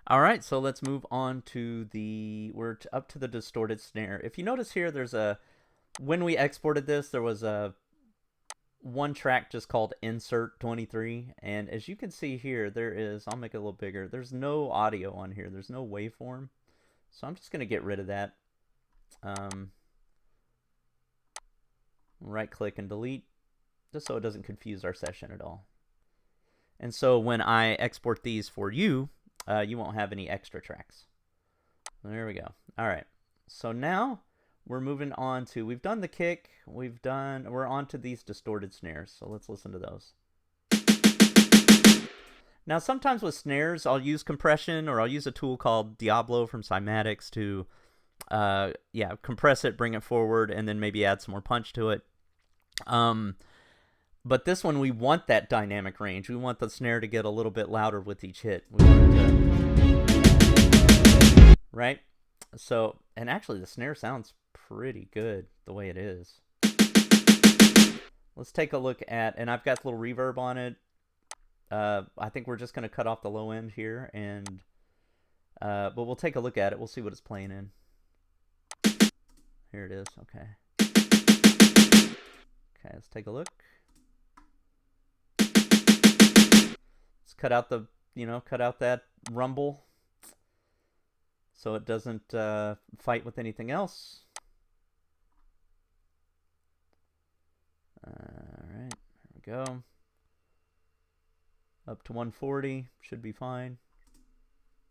All right, so let's move on to up to the distorted snare. If you notice here, when we exported this, there was a one track just called insert 23, and as you can see here, I'll make it a little bigger, there's no audio on here, there's no waveform, so I'm just going to get rid of that. Right click and delete, just so it doesn't confuse our session at all. And so when I export these for you, you won't have any extra tracks. There we go. All right, so now we're moving on to, we've done the kick, we're on to these distorted snares, so let's listen to those. Now sometimes with snares, I'll use compression, or I'll use a tool called Diablo from Cymatics to compress it, bring it forward, and then maybe add some more punch to it. But this one, we want that dynamic range. We want the snare to get a little bit louder with each hit. We want it to, right? So, and actually the snare sounds pretty good the way it is. Let's take a look at, and I've got a little reverb on it. I think we're just going to cut off the low end here, and but we'll take a look at it. We'll see what it's playing in. Here it is. Okay. Okay, let's take a look. Let's cut out that rumble so it doesn't fight with anything else. Alright, here we go. Up to 140, should be fine.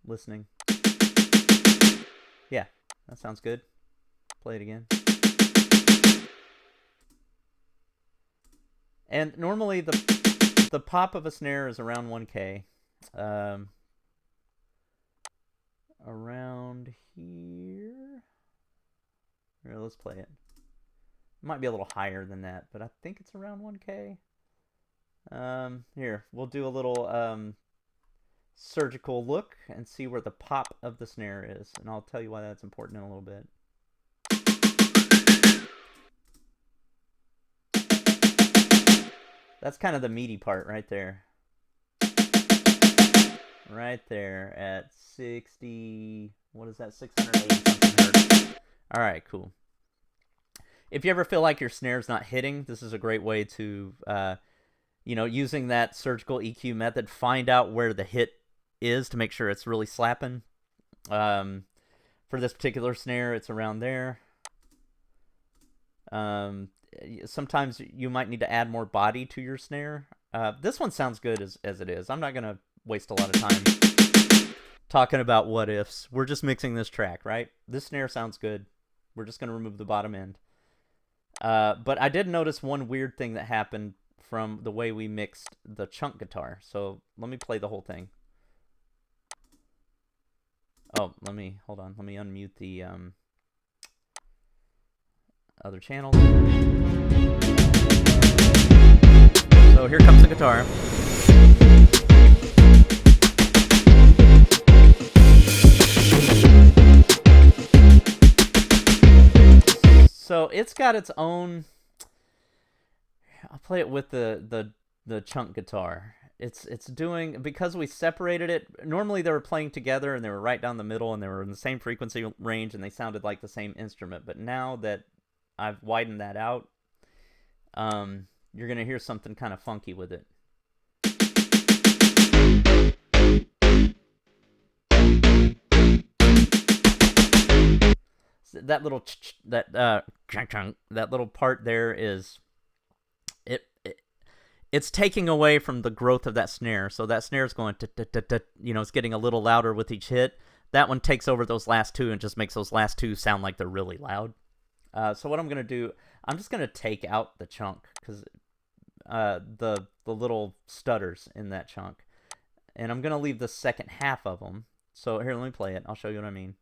Listening. Yeah, that sounds good. Play it again. And normally the pop of a snare is around 1K. Around here. Here, let's play it. It might be a little higher than that, but I think it's around 1K. Here, we'll do a little surgical look and see where the pop of the snare is, and I'll tell you why that's important in a little bit. That's kind of the meaty part right there. Right there at 60, what is that, 680 something hertz. All right, cool. If you ever feel like your snare's not hitting, this is a great way to, using that surgical EQ method, find out where the hit is to make sure it's really slapping. For this particular snare, it's around there. Sometimes you might need to add more body to your snare. This one sounds good as it is. I'm not going to waste a lot of time talking about what ifs. We're just mixing this track, right? This snare sounds good. We're just going to remove the bottom end. But I did notice one weird thing that happened from the way we mixed the chunk guitar. So let me play the whole thing. Oh, hold on. Let me unmute the other channels. So here comes the guitar. So it's got its own. I'll play it with the chunk guitar. It's doing, because we separated it. Normally they were playing together and they were right down the middle and they were in the same frequency range and they sounded like the same instrument. But now that I've widened that out, you're gonna hear something kind of funky with it. That little that little part there is it's taking away from the growth of that snare. So that snare is going it's getting a little louder with each hit. That one takes over those last two and just makes those last two sound like they're really loud. So what I'm gonna do, I'm just gonna take out the chunk, because the little stutters in that chunk, and I'm gonna leave the second half of them. So here, let me play it. I'll show you what I mean.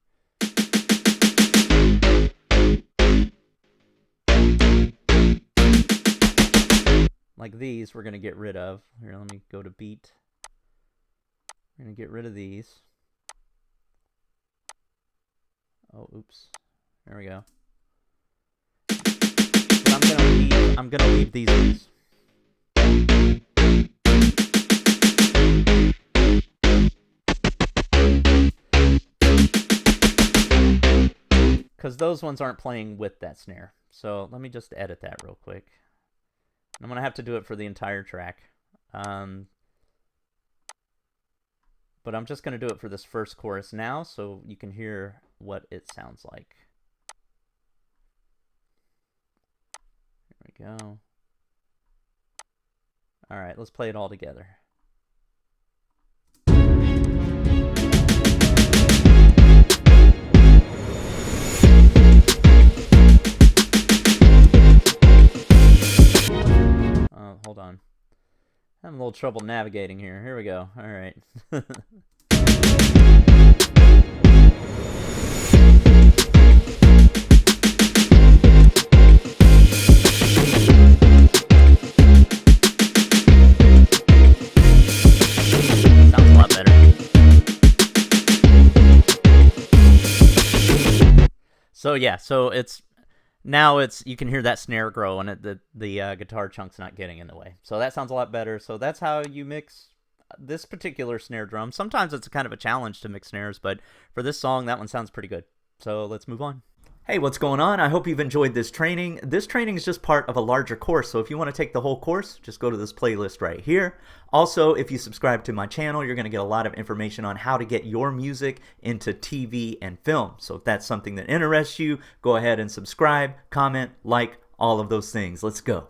Like these, we're gonna get rid of. Here, let me go to beat. We're gonna get rid of these. Oh, oops. There we go. But I'm gonna leave these ones. because those ones aren't playing with that snare. So let me just edit that real quick. I'm going to have to do it for the entire track. But I'm just going to do it for this first chorus now so you can hear what it sounds like. There we go. All right, let's play it all together. Hold on. I'm having a little trouble navigating here. Here we go. All right. Sounds a lot better. So yeah, so now you can hear that snare grow, and the guitar chunk's not getting in the way. So that sounds a lot better. So that's how you mix this particular snare drum. Sometimes it's kind of a challenge to mix snares, but for this song, that one sounds pretty good. So let's move on. Hey, what's going on? I hope you've enjoyed this training. This training is just part of a larger course, so if you want to take the whole course, just go to this playlist right here. Also, if you subscribe to my channel, you're going to get a lot of information on how to get your music into TV and film. So if that's something that interests you, go ahead and subscribe, comment, like, all of those things. Let's go.